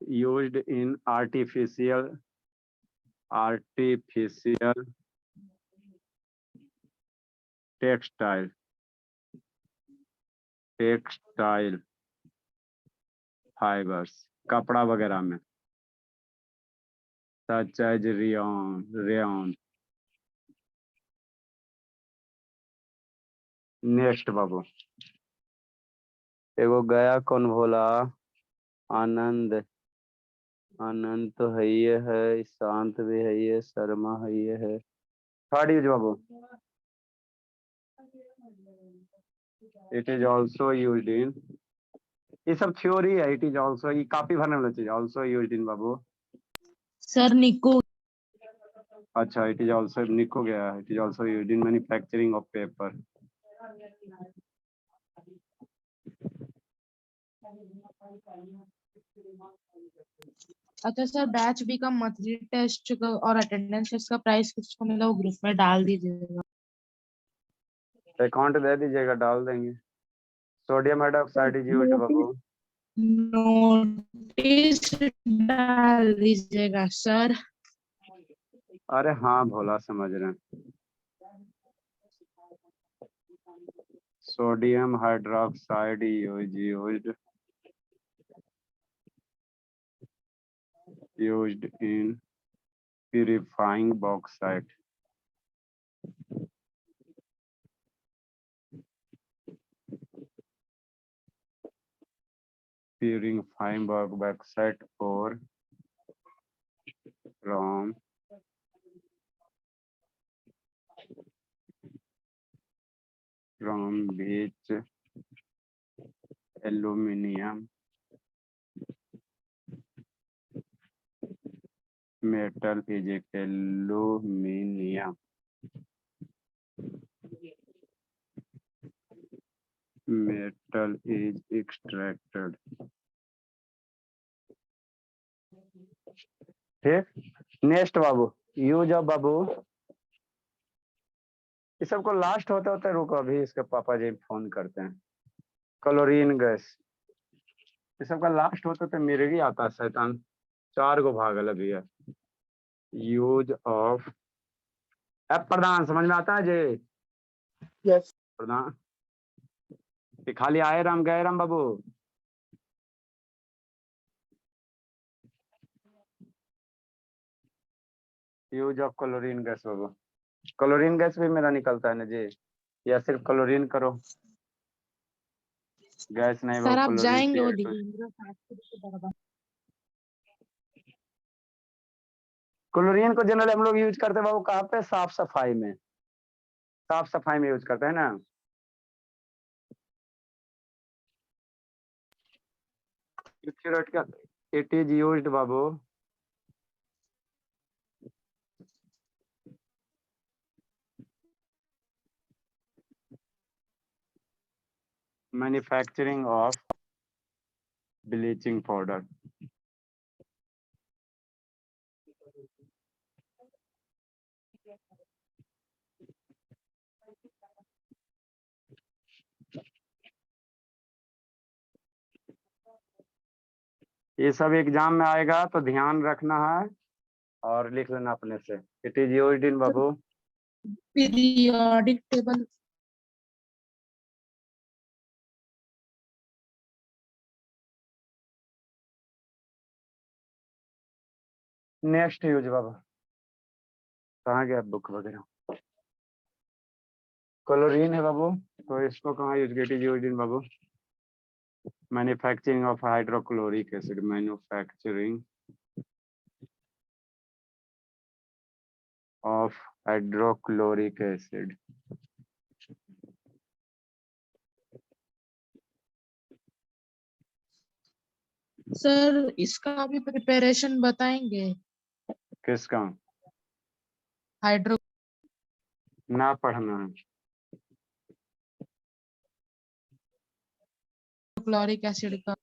used in artificial textile fibers, कपड़ा वगैरह में, such as rayon। नेक्स्ट बाबू, एगो गया कौन भोला, आनंद, आनंद तो है ये है, शांत भी है ये, शर्मा है ये है। Third use Babu, it is also used in, ये सब थ्योरी है, इट इज ऑल्सो, ये कॉपी भरने वाला चीज, also used in Babu. Sir निको। अच्छा, इट इज ऑल्सो निको गया, it is also used in manufacturing of paper. अच्छा सर, बैच बी का मंथली टेस्ट और अटेंडेंस टेस्ट का प्राइस किसको मिला, वो ग्रुप में डाल दीजिएगा। अकाउंट दे दीजिएगा, डाल देंगे। Sodium hydroxide is used Babu, notice डाल दीजिएगा सर। अरे हाँ भोला, समझ रहे हैं। Sodium hydroxide used in purifying bauxite। Purifying bauxite or from which aluminium metal is aluminium metal is extracted। ठीक, नेक्स्ट बाबू, यूज ऑफ बाबू, इस सबको लास्ट होते होते रुको, अभी इसके पापा जी फोन करते हैं। Chlorine gas. ये सबका लास्ट होता तो मेरे ही आता शैतान। 4 को भागल अभी है। यूज ऑफ अब प्रधान समझ में आता है जी? यस प्रधान ये खाली आए राम गए राम बाबू। यूज ऑफ क्लोरीन गैस बाबू। क्लोरीन गैस भी मेरा निकलता है ना जी, या सिर्फ क्लोरीन करो? गैस नहीं सर बाबू, आप क्लोरीन जाएंगे वो CO2। दिखेंगे तो क्लोरीन को जनरली हम लोग यूज करते हैं बाबू कहाँ पे? साफ सफाई में, साफ सफाई में यूज करते हैं ना। It is used Babu manufacturing of bleaching powder. ये सब एग्जाम में आएगा तो ध्यान रखना है और लिख लेना अपने से। इट इज यूज्ड इन बाबू पीरियोडिक टेबल। नेक्स्ट यूज बाबू। कहाँ गया बुक वगैरह? क्लोरीन है बाबू, तो इसको कहाँ use? It is used in Babu manufacturing of hydrochloric acid. Manufacturing of hydrochloric acid. Sir इसका भी प्रिपरेशन बताएंगे? किसका? हाइड्रोक्लोरिक ना पढ़ना है। एसिड का।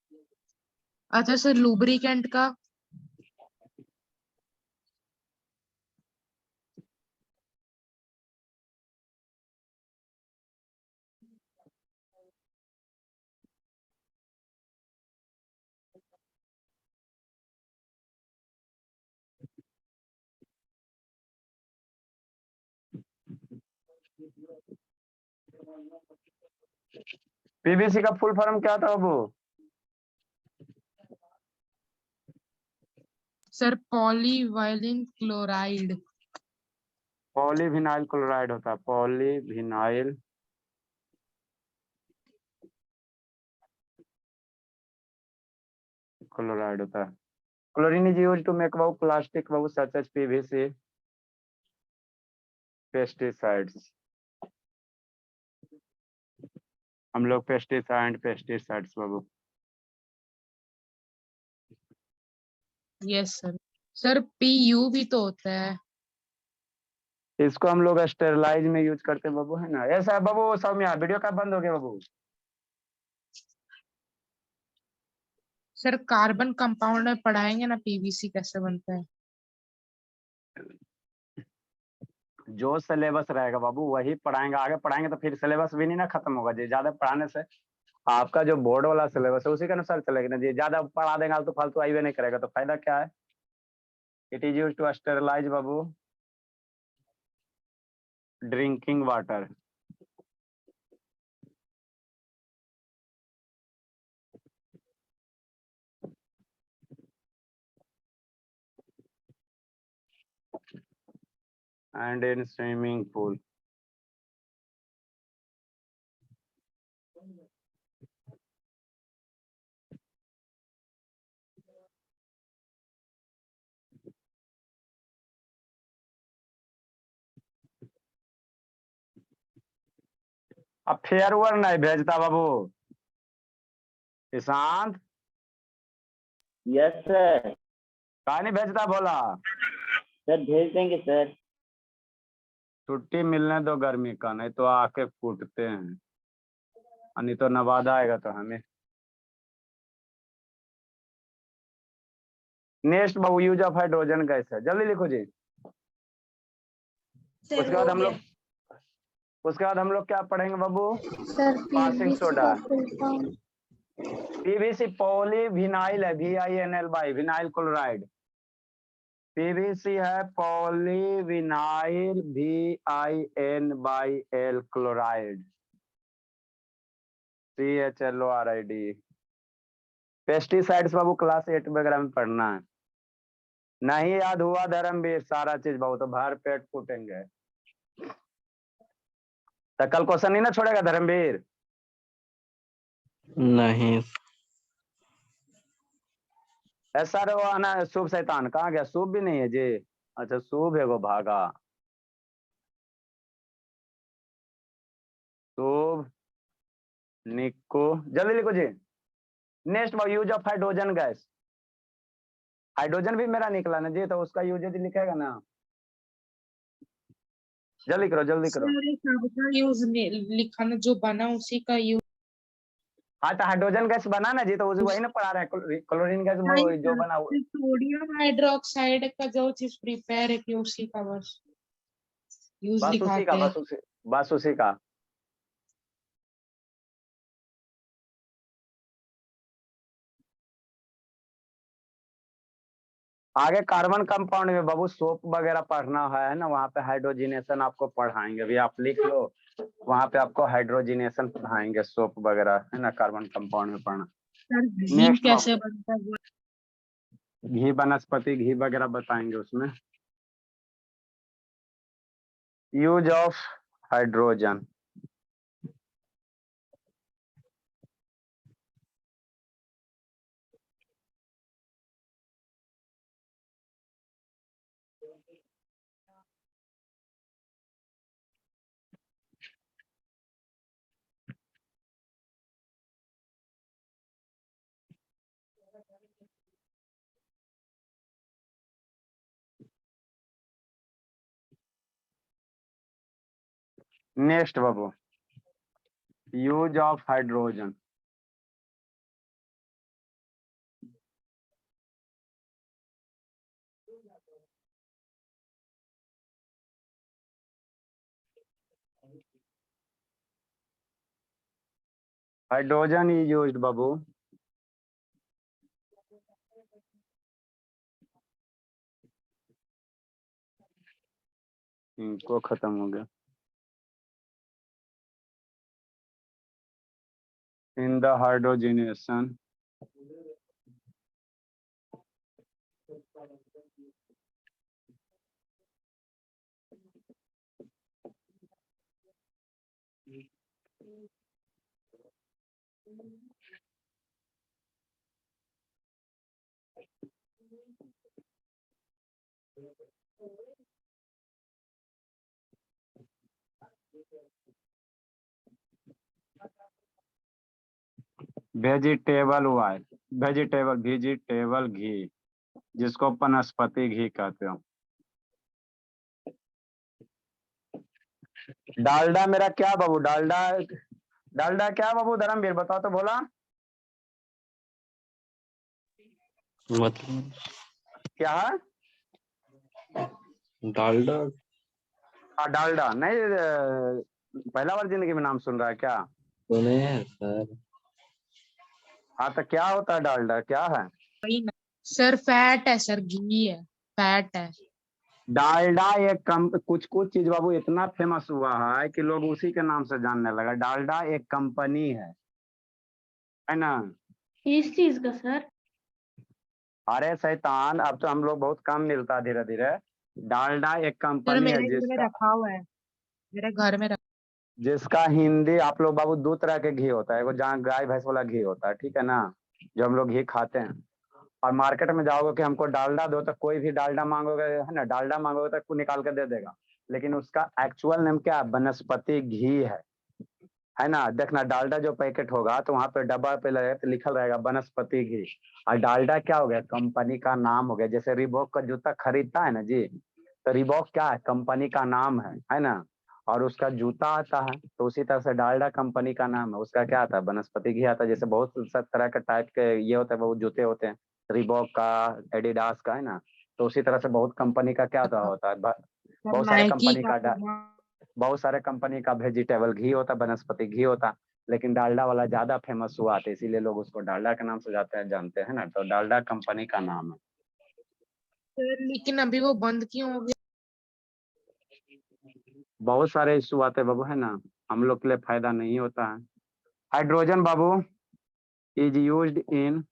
अच्छा सर लुब्रिकेंट का? पीवीसी का फुल फॉर्म क्या था बाबू? Sir polyvinyl chloride. Polyvinyl chloride होता है, पॉलीविनाइल क्लोराइड होता है। Chlorine is used to make बाबू प्लास्टिक बाबू सच एज पीवीसी, पेस्टिसाइड्स। हम लोग पेस्टिसाइड्स बाबू। Yes sir. सर पीयू भी तो होता है। इसको हम लोग स्टेरलाइज में यूज करते हैं बाबू, है ना? ऐसा है बाबू। सौम्या वीडियो का बंद हो गया बाबू। सर कार्बन कंपाउंड में पढ़ाएंगे ना पीवीसी कैसे बनता है? जो सिलेबस रहेगा बाबू वही पढ़ाएंगे, आगे पढ़ाएंगे तो फिर सिलेबस भी नहीं ना खत्म होगा जी। ज्यादा पढ़ाने से आपका जो बोर्ड वाला सिलेबस है उसी के अनुसार चलेगा ना जी। ज्यादा पढ़ा देंगे तो फालतू आईवे नहीं करेगा तो फायदा क्या है? It is used to sterilize बाबू drinking water. and in swimming pool. अब फेयरवेल नहीं भेजता बाबू ईशांत? Yes sir. कहा नहीं भेजता बोला? सर भेज देंगे सर। छुट्टी मिलने दो गर्मी का, नहीं तो आके कूटते हैं। नहीं तो नवादा आएगा तो हमें। नेक्स्ट बाबू यूज ऑफ हाइड्रोजन गैस है, जल्दी लिखो जी। उसके बाद हम लोग उसके बाद हम लोग क्या पढ़ेंगे बाबू? सर बासिंग पीवीसी सोडा। का फुल फॉर्म पीवीसी पॉलीविनाइल है, VINL by vinyl chloride. PVC है polyvinyl VIN/L chloride, CHLORID। Pesticides बाबू क्लास 8 वगैरह में पढ़ना है। नहीं याद हुआ धर्मवीर सारा चीज बाबू तो भर पेट फूटेंगे। तो कल क्वेश्चन नहीं ना छोड़ेगा धर्मवीर? नहीं। ऐसा रो आना शुभ शैतान कहाँ गया? शुभ भी नहीं है जी। अच्छा शुभ है वो भागा। शुभ निको जल्दी लिखो जी। नेक्स्ट बाबू use of hydrogen gas. Hydrogen भी मेरा निकला ना जी, तो उसका यूज यदि लिखेगा ना, जल्दी करो जल्दी करो। सर सबका यूज लिखा ना, जो बना उसी का यूज। हाँ तो हाइड्रोजन गैस बना ना जी, तो उसी वही ना पढ़ा रहे हैं क्लोरीन गैस जो बना सोडियम हाइड्रोक्साइड का जो चीज प्रिपेयर है कि उसी का बस यूज बस उसी का लिखाते हैं। बस उसी का। आगे कार्बन कंपाउंड में बाबू सोप वगैरह पढ़ना है ना, वहाँ पे हाइड्रोजिनेशन आपको पढ़ाएंगे, अभी आप लिख लो। वहाँ पे आपको हाइड्रोजिनेशन पढ़ाएंगे, सोप वगैरह है ना, कार्बन कंपाउंड में पढ़ना। सर घी नेक्स्ट कैसे बनता है? घी वनस्पति घी वगैरह बताएंगे उसमें। Use of hydrogen. नेक्स्ट बाबू use of hydrogen. Hydrogen is used बाबू इनको खत्म हो गया in the hydrogenation vegetable oil, vegetable ghee, जिसको वनस्पति घी कहते हो। डालडा मेरा क्या बाबू? डालडा डालडा क्या बाबू? धर्मवीर बताओ तो बोला मतलब क्या है? डालडा डालडा नहीं, पहला बार जिंदगी में नाम सुन रहा है क्या? सुने हैं सर। हाँ तो क्या होता है डालडा, क्या है? सर फैट है सर, घी है, फैट है। डालडा एक कुछ चीज बाबू इतना फेमस हुआ है कि लोग उसी के नाम से जानने लगा। डालडा एक कंपनी है ना? किस चीज का सर? अरे शैतान, अब तो हम लोग बहुत कम मिलता है धीरे धीरे। डालडा एक सर कंपनी है मेरे घर में रखा हुआ है, मेरे घर में जिसका हिंदी आप लोग बाबू दो तरह के घी होता है, वो जहाँ गाय भैंस वाला घी होता है, ठीक है ना, जो हम लोग घी खाते हैं। और मार्केट में जाओगे कि हमको डालडा दो, तो कोई भी डालडा मांगोगे है ना, डालडा मांगोगे तो निकाल के दे देगा, लेकिन उसका एक्चुअल नेम क्या है? वनस्पति घी है ना। देखना डालडा जो पैकेट होगा तो वहां पे डब्बा पे लिखल रहेगा वनस्पति घी। और डालडा क्या हो गया? कंपनी का नाम हो गया। जैसे रिबॉक का जूता खरीदता है ना जी, तो रिबॉक क्या है? कंपनी का नाम है ना। और उसका जूता आता है, तो उसी तरह से डालडा कंपनी का नाम है, उसका क्या आता है? वनस्पति घी आता है। जैसे बहुत सा तरह के टाइप के ये होते हैं, वो जूते होते हैं, रिबॉक का, एडिडास का, है ना। तो उसी तरह से बहुत कंपनी का क्या होता है, बहुत सारे नाइकी कंपनी का, का बहुत सारे कंपनी का वेजिटेबल घी होता, वनस्पति घी होता, लेकिन डालडा वाला ज्यादा फेमस हुआ था, इसीलिए लोग उसको डालडा के नाम से जानते हैं ना, तो डालडा कंपनी का नाम है। सर लेकिन अभी वो बंद क्यों हो गया? बहुत सारे इश्यू आते बाबू, है ना, हम लोग के लिए फायदा नहीं होता है। Hydrogen Babu is used in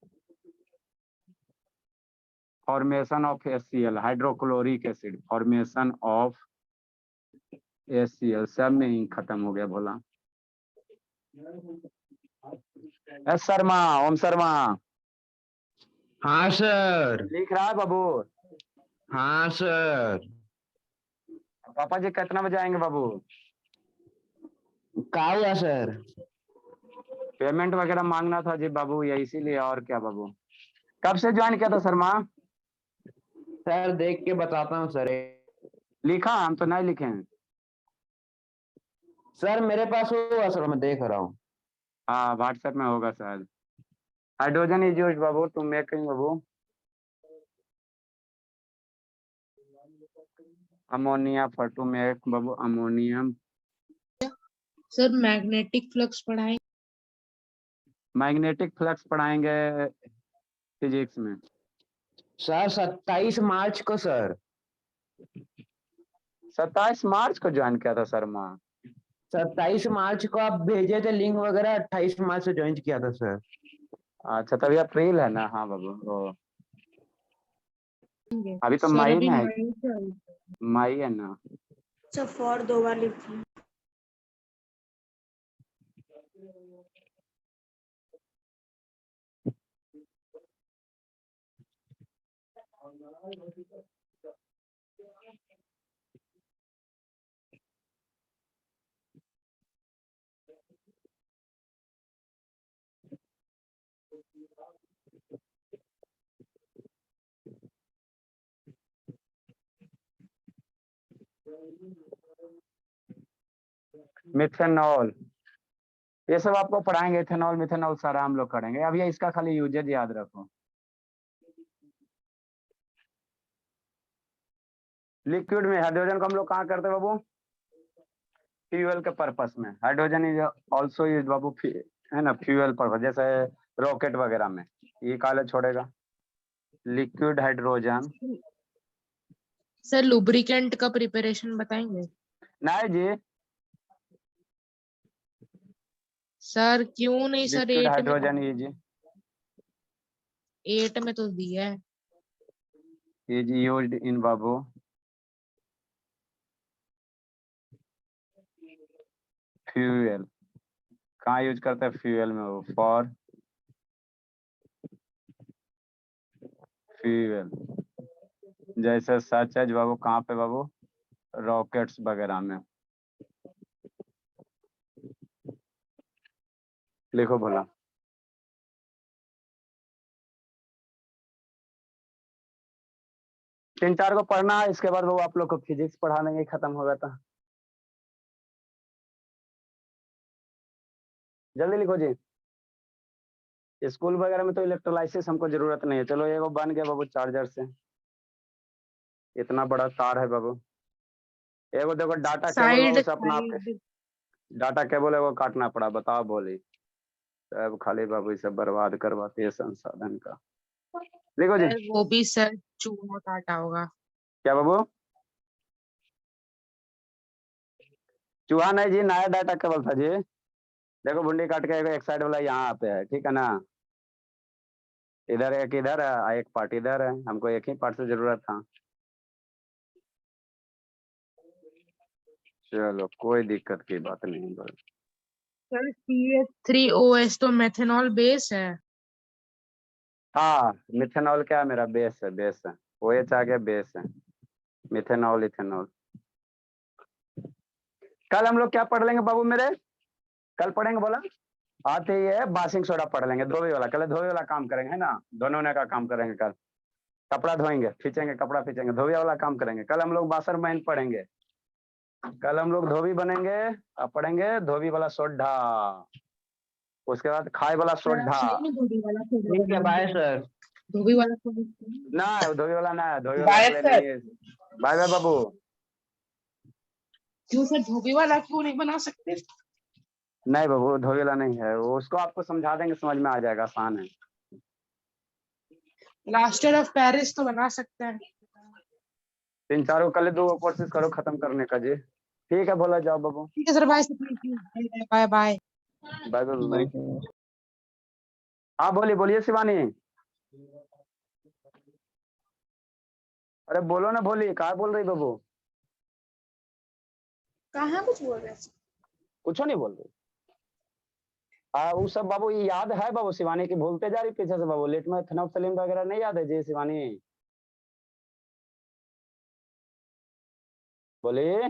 formation of HCl, hydrochloric acid, formation of HCl, सब में ही खत्म हो गया भोला। एस शर्मा, ओम शर्मा हाँ सर। लिख रहा है बाबू। हाँ सर। पापा जी कितना बजे आएंगे बाबू? क्या हुआ सर? पेमेंट वगैरह मांगना था जी बाबू, ये इसीलिए, और क्या बाबू। कब से ज्वाइन किया था शर्मा? सर देख के बताता हूँ सर। लिखा? हम तो नहीं लिखे हैं। सर मेरे पास होगा सर, मैं देख रहा हूँ। हाँ व्हाट्सएप में होगा शायद। हाइड्रोजन इज यूज्ड बाबू टू मेकिंग बाबू अमोनिया, फॉर टू मेक बाबू अमोनियम। सर मैग्नेटिक फ्लक्स पढ़ाए? मैग्नेटिक फ्लक्स पढ़ाएंगे फिजिक्स में। सर 27 मार्च को सर। 27 मार्च को ज्वाइन किया था शर्मा। 27 मार्च को आप भेजे थे लिंक वगैरह, 28 मार्च से ज्वाइन किया था सर। अच्छा तभी अप्रैल है ना। हाँ बाबू ओ, अभी तो सर मई अभी में है, मई से आई। मई है ना। अच्छा फॉर 2 बार लिखी। मिथेनॉल, ये सब आपको पढ़ाएंगे, इथेनॉल मिथेनॉल सारा हम लोग करेंगे। अभी इसका खाली यूजेज याद रखो। लिक्विड में हाइड्रोजन को हम लोग कहाँ करते हैं बाबू? फ्यूल के पर्पस में। हाइड्रोजन इज ऑल्सो यूज बाबू, है ना, फ्यूल पर्पस, जैसे रॉकेट वगैरह में। ये काले छोड़ेगा लिक्विड हाइड्रोजन। सर लुब्रिकेंट का प्रिपरेशन बताएंगे? नहीं जी, सर क्यों नहीं सर? लिक्विड 8 में हाइड्रोजन इज 8 में तो दिया है। Used in Babu fuel. कहाँ यूज करते हैं फ्यूल में? वो फॉर फ्यूल, जैसे सच है बाबू, कहाँ पे बाबू? रॉकेट्स वगैरह में। लिखो भला। तीन चार को पढ़ना है, इसके बाद वो आप लोग को फिजिक्स पढ़ा देंगे, खत्म होगा तो। जल्दी लिखो जी। स्कूल वगैरह में तो इलेक्ट्रोलाइसिस हमको जरूरत नहीं है। चलो ये वो बन गया बाबू चार्जर से, इतना बड़ा तार है बाबू। एगो देखो डाटा केबल बाबू साइड से अपना आपके साइड डाटा केबल है वो काटना पड़ा, बताओ बोली। सब खाली बाबू इसे बर्बाद करवाती है संसाधन का। लिखो जी। सर वो भी सर चूहा काटा होगा। क्या बाबू? चूहा नहीं जी, नया डाटा केबल था जी। देखो भुंडी काट के एक साइड वाला यहाँ पे है, ठीक है ना, इधर एक, इधर है एक पार्ट, इधर है, हमको एक ही पार्ट से जरूरत था। चलो कोई दिक्कत की बात नहीं बस। सर CH3OS तो मेथेनॉल बेस है। हाँ मिथेनॉल क्या है? मेरा बेस है, बेस है। OH आ गया, बेस है। Methanol ethanol. कल हम लोग क्या पढ़ लेंगे बाबू मेरे? कल पढ़ेंगे बोला? आते ही है बासिंग सोडा पढ़ लेंगे, धोबी वाला। कल धोबी वाला काम करेंगे, है ना, धोने का काम करेंगे कल। कपड़ा धोएंगे, खींचेंगे, कपड़ा खींचेंगे, धोबी वाला काम करेंगे। कल हम लोग वाशरमैन पढ़ेंगे। कल हम लोग धोबी बनेंगे और पढ़ेंगे धोबी वाला सोडा, उसके बाद खाए वाला सर आप सोडा। सही में धोबी वाला ठीक है, बाय सर। धोबी वाला ना धोबी वाला ना, धोबी वाला के लिए नहीं है। बाय बाय बाबू। क्यों सर धोबी वाला क्यों नहीं बना सकते? नहीं बाबू, धोबीला नहीं है वो, उसको आपको समझा देंगे, समझ में आ जाएगा, आसान है। प्लास्टर ऑफ पेरिस तो बना सकते हैं। 3-4 को कल 2 कोशिश करो खत्म करने का जी। ठीक है, बोला जाओ बाबू। ठीक है sir, bye sir, bye bye. Bye bye. हाँ बोलिए बोलिए शिवानी। अरे बोलो ना, बोलिए, कहाँ बोल रही बाबू? कहाँ कुछ बोल रहे हैं? कुछ नहीं बोल रही। वो सब बाबू ये याद है बाबू, शिवानी की भूलते जा रही पीछे से बाबू, लेट में थनफ सलीम वगैरह नहीं याद है जी शिवानी? बोलिए।